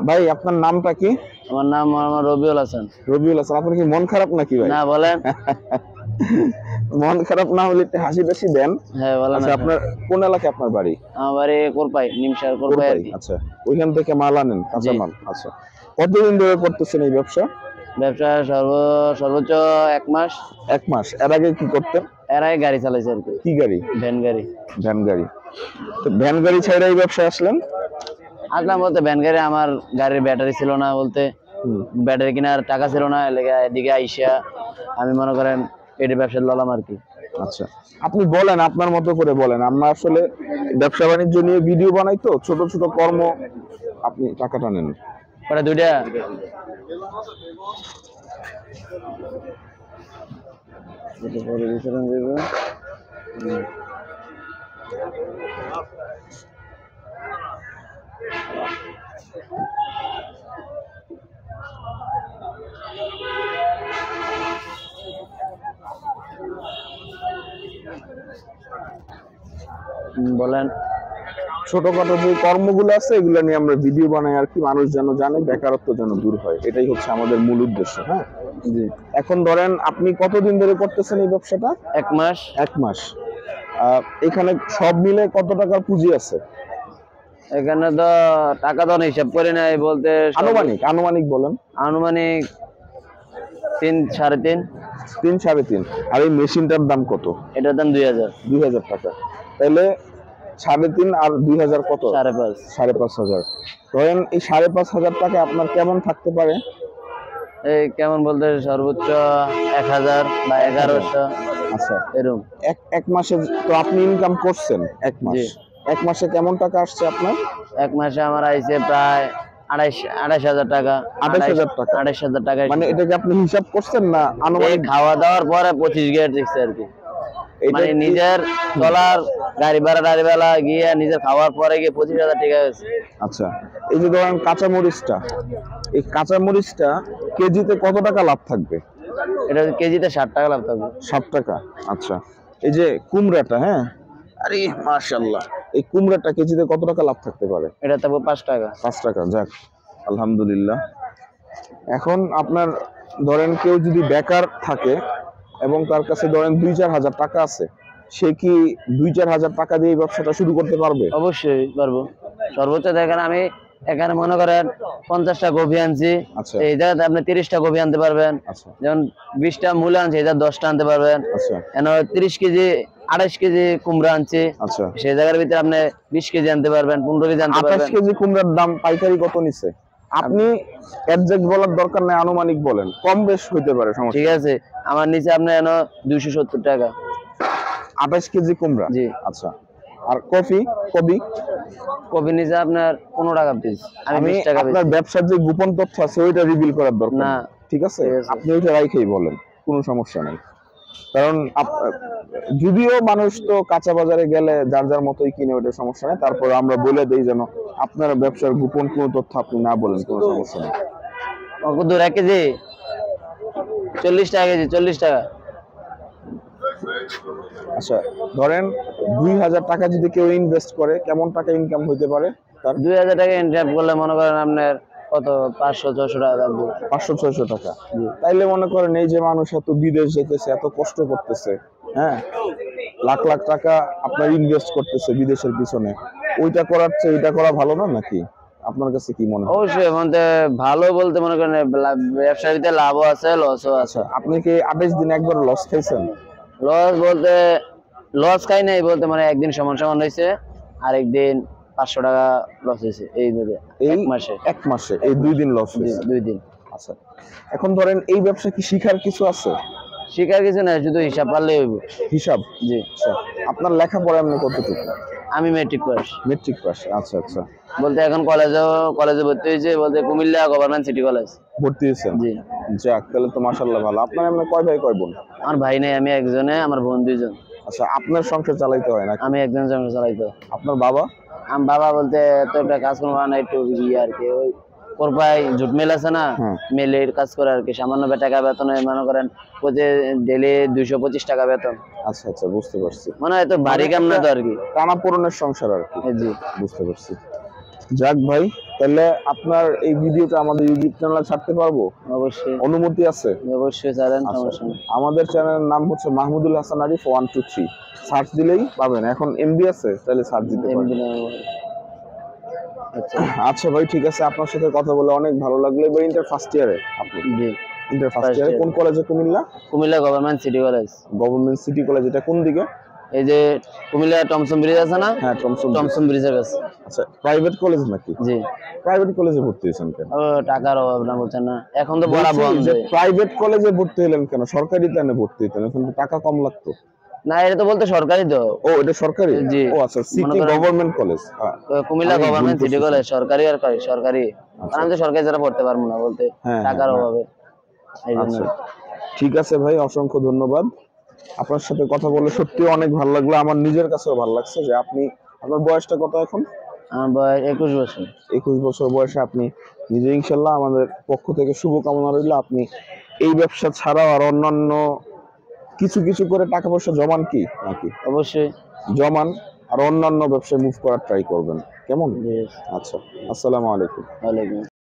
ভাই আপনার নামটা কি? আমার নাম মোহাম্মদ রবিউল হাসান। রবিউল হাসান, আপনার কি মন খারাপ নাকি ভাই? না বলেন। মন খারাপ না হলে একটু হাসি বেশি দেন। হ্যাঁ বলেন। আচ্ছা, আপনার কোন এলাকায় আপনার বাড়ি? আমার বাড়ি কোরপাই, নিমসার কোরপাই আর কি। আচ্ছা, ওইখান থেকে মাল আনেন, কাঁচা মাল। আচ্ছা, কতদিন ধরে করতেছেন এই ব্যবসা? ব্যবসা সর্বোচ্চ 1 মাস। 1 মাস। এর আগে কি করতেন? এর আগে গাড়ি চালাইছি আর কি। কি গাড়ি? ভ্যান গাড়ি। ভ্যান গাড়ি। তো ভ্যান গাড়ি ছেড়ে এই ব্যবসায় আসলেন? আসলাম বলতে ভ্যান গাড়ি, আমার গাড়ির ব্যাটারি ছিল না, বলতে ব্যাটারি কেনার টাকা ছিল না, এদিকে আইসা আমি মনে করেন এটি ব্যবসায় ললাম আর কি। আচ্ছা, আপনি বলেন, আপনার মতো করে বলেন। আমরা আসলে ব্যবসা বাণিজ্য নিয়ে ভিডিও বানাই তো, ছোট ছোট কর্ম। আপনি টাকাটা নেন। ওটা দুইটা বলেন। ছোটখাটো যে কর্মগুলো আছে এগুলো নিয়ে আমরা ভিডিও বানাই আর কি, মানুষ যেন জানে, বেকারত্ব যেন দূর হয়, এটাই হচ্ছে আমাদের মূল উদ্দেশ্য। হ্যাঁ জি। এখন ধরেন আপনি কতদিন ধরে করতেছেন এই ব্যবসাটা? 1 মাস। 1 মাস। এখানে সব মিলে কত টাকার পুঁজি আছে? এখানে তো টাকা তো হিসাব করে নাই, বলতে আনুমানিক বলেন। আনুমানিক 3 সাড়ে 3। 3 সাড়ে 3। আর এই মেশিনটার দাম কত? এটার দাম 2000। 2000 টাকা। তাহলে 3.5 আর 2000 কত? 5.5। 5,500। ধরেন এই 5,500 টাকা আপনার কেমন থাকতে পারে? এই কেমন বলতে সর্বোচ্চ 1000 বা 1100। আচ্ছা, এরকম। এক মাসে তো আপনি ইনকাম করছেন 1 মাস। 1 মাসে কেমন টাকা আসছে আপনার? 1 মাসে আমার আইছে প্রায় 28,000 টাকা। 28,000 টাকা। 28,000 টাকা। মানে এটা কি আপনি হিসাব করছেন না আনুমানিক? খাওয়া দাওয়ার পরে 25 গিয়ে দিচ্ছে আর কি। মানে নিজের চলার গাড়ি ভাড়া গিয়ে নিজের খাওয়ার পরে গিয়ে 25,000 টাকা হয়েছে। আচ্ছা, এই যে ধরেন কাঁচামরিচটা, এই কাঁচামরিচটা কেজিতে কত টাকা লাভ থাকবে? এটা কেজিতে 60 টাকা লাভ থাকবে। 60 টাকা। আচ্ছা, এই যে কুমড়াটা, হ্যাঁ, আরে মাশাআল্লাহ, এই কুমড়াটা কেজিতে কত টাকা লাভ থাকতে পারে? এটা থাকবে 5 টাকা। 5 টাকা। যাক, আলহামদুলিল্লাহ। এখন আপনার ধরেন কেউ যদি বেকার থাকে এবং তার কাছে ধরেন 2-4 হাজার টাকা আছে, সে কি 2-4 হাজার টাকা দিয়ে ব্যবসাটা শুরু করতে পারবে? অবশ্যই পারবো। সর্বোচ্চ দেখেন আমি এখানে মনে করেন 50টা কপি আনছি, এই জায়গাতে আপনি 30টা কপি আনতে পারবেন। যেমন 20টা মূলা আনছি, এই জায়গায় 10টা আনতে পারবেন। 30 কেজি 28 কেজি কুমড়া আনছি, সেই জায়গার ভিতরে আপনি 20 কেজি আনতে পারবেন, 15 কেজি আনতে পারবেন। 28 কেজি কুমড়ার দাম পাইকারি কত নিছে? আপনি এক্সাক্ট বলার দরকার নাই, আনুমানিক বলেন, কম বেশ হইতে পারে, সমস্যা। ঠিক আছে, আমার নিচে আপনি 270 টাকা। 28 কেজি কুমড়া। জি। আচ্ছা, আর কপি নিচে আপনার 15 টাকা পিস। আমি আপনার ব্যবসার যে গোপন তথ্য আছে ওইটা রিভিল করার দরকার না, ঠিক আছে? আপনি ওইটা রাইখেই বলেন, কোনো সমস্যা নাই। কারণ যদিও মানুষ তো কাঁচা বাজারে গেলে যার যার মতোই কিনে, ওইটা সমস্যা নেই। তারপর আমরা বলে দেই যেন আপনার ব্যবসার গোপন কোনো তথ্য আপনি না বলেন, কোনো সমস্যা নেই। কত 1 কেজি 40 টাকা কেজি। 40 টাকা। আচ্ছা, ধরেন 2000 টাকা যদি কেউ ইনভেস্ট করে, কেমন টাকা ইনকাম হইতে পারে তার? 2000 টাকা ইনভেস্ট করলে মনে করেন আপনার কত 500-600 টাকা লাগবে। 500-600 টাকা। তাইলে মনে করেন এই যে মানুষ এত বিদেশ যেতেছে, এত কষ্ট করতেছে, হ্যাঁ, লাখ লাখ টাকা আপনার ইনভেস্ট করতেছে বিদেশের পিছনে, ওইটা করার চেয়ে এটা করা ভালো না নাকি? আপনার কাছে কি মনে হয়? অবশ্যই ভালো বলতে মনে করেন ব্যবসার ভিতরে লাভও আছে, লসও আছে। আপনি কি 28 দিন একবার লস খাইছেন? লস বলতে লস খাই নাই বলতে, মানে একদিন সমান হয়েছে, আর একদিন 500 টাকা লস হয়েছে। এই এক মাসে এই 2 দিন লস হয়েছে। 2 দিন। আচ্ছা, এখন ধরেন এই ব্যবসা কি শিখার কিছু আছে? শিখার কিছু না, শুধু হিসাব পারলেই হইব। হিসাব? জি। আচ্ছা, আপনার লেখাপড়া এমনি কতটুকু? আমি মেট্রিক পাস। Matric pass. আচ্ছা আচ্ছা। বলতে এখন কলেজে ভর্তি হয়েছে, বলতে কুমিল্লা গভর্নমেন্ট সিটি কলেজ ভর্তি হয়েছেন? জি। যাক, তাহলে তো মাশাআল্লাহ ভালো। আপনার এমনি কয় ভাই কয় বোন? আমার ভাই নেই, আমি একজনে, আমার বোন 2 জন। আচ্ছা, আপনার সংসার চালাইতে হয় না? আমি একজন সংসার চালাইতে। আপনার বাবা? আমার বাবা বলতে তো একটা কাজ করবো না, একটু আর কি, ওই কোরপাই জুট মিল আছে না, মিলের কাজ করে আর কি, সামান্য টাকা বেতন, মনে করেন প্রতি ডেলি 225 টাকা বেতন। আচ্ছা আচ্ছা, বুঝতে পারছি। মানে এত ভারী কাম না তো আর কি, টানা পূরণের সংসার আর কি। জি বুঝতে পারছি। যাক ভাই, তাহলে আপনার এই ভিডিওটা আমাদের ইউটিউব চ্যানেলে ছাড়তে পারবো? অবশ্যই, অনুমতি আছে? অবশ্যই ছাড়েন, সমস্যা নেই। আমাদের চ্যানেলের নাম হচ্ছে মাহমুদুল হাসান আরিফ 123, সার্চ দিলেই পাবেন। এখন এমবি আছে, তাহলে সার্চ দিতে পারবেন। আচ্ছা ভাই, ঠিক আছে, আপনার সাথে কথা বলে অনেক ভালো লাগলো। এবার ইন্টার ফার্স্ট ইয়ারে আপনি? জি, ইন্টার ফার্স্ট ইয়ারে। কোন কলেজে? Comilla? Comilla government city college. Government city college, এটা কোন দিকে? এই যে কুমিল্লা টমসন ব্রিজ আছে না? হ্যাঁ, টমসন ব্রিজের কাছে। আচ্ছা, প্রাইভেট কলেজ নাকি? জি। প্রাইভেট কলেজে ভর্তি হয়েছেন কেন? ও টাকার অভাব না, বলছেন না, এখন তো বড় বন্ধ। প্রাইভেট কলেজে ভর্তি হলেন কেন? সরকারি তেনে ভর্তি হতেন, এখন তো টাকা কম লাগতো। না, এটা তো বলতে সরকারি তো। ও, এটা সরকারি? জি। ও আচ্ছা, city government college, Comilla government city college, সরকারি আর সরকারি। আমি তো সরকারি যারা পড়তে পারবো না, বলতে টাকার অভাবে। আচ্ছা, ঠিক আছে ভাই, অসংখ্য ধন্যবাদ। আপনার সাথে কথা বলে সত্যি অনেক ভালো লাগলো, আমার নিজের কাছেও ভালো লাগছে যে আপনি, আপনার বয়সটা কত এখন? আমার বয়স 21 বছর। 21 বছর বয়সে আপনি নিজে, ইনশাল্লাহ আমাদের পক্ষ থেকে শুভকামনা রইল, আপনি এই ব্যবসা ছাড়াও আর অন্যান্য কিছু কিছু করে টাকা পয়সা জমান কি নাকি? অবশ্যই জমান, আর অন্যান্য ব্যবসায় মুভ করার ট্রাই করবেন, কেমন? আচ্ছা, আসসালামু আলাইকুম। ওয়ালাইকুম।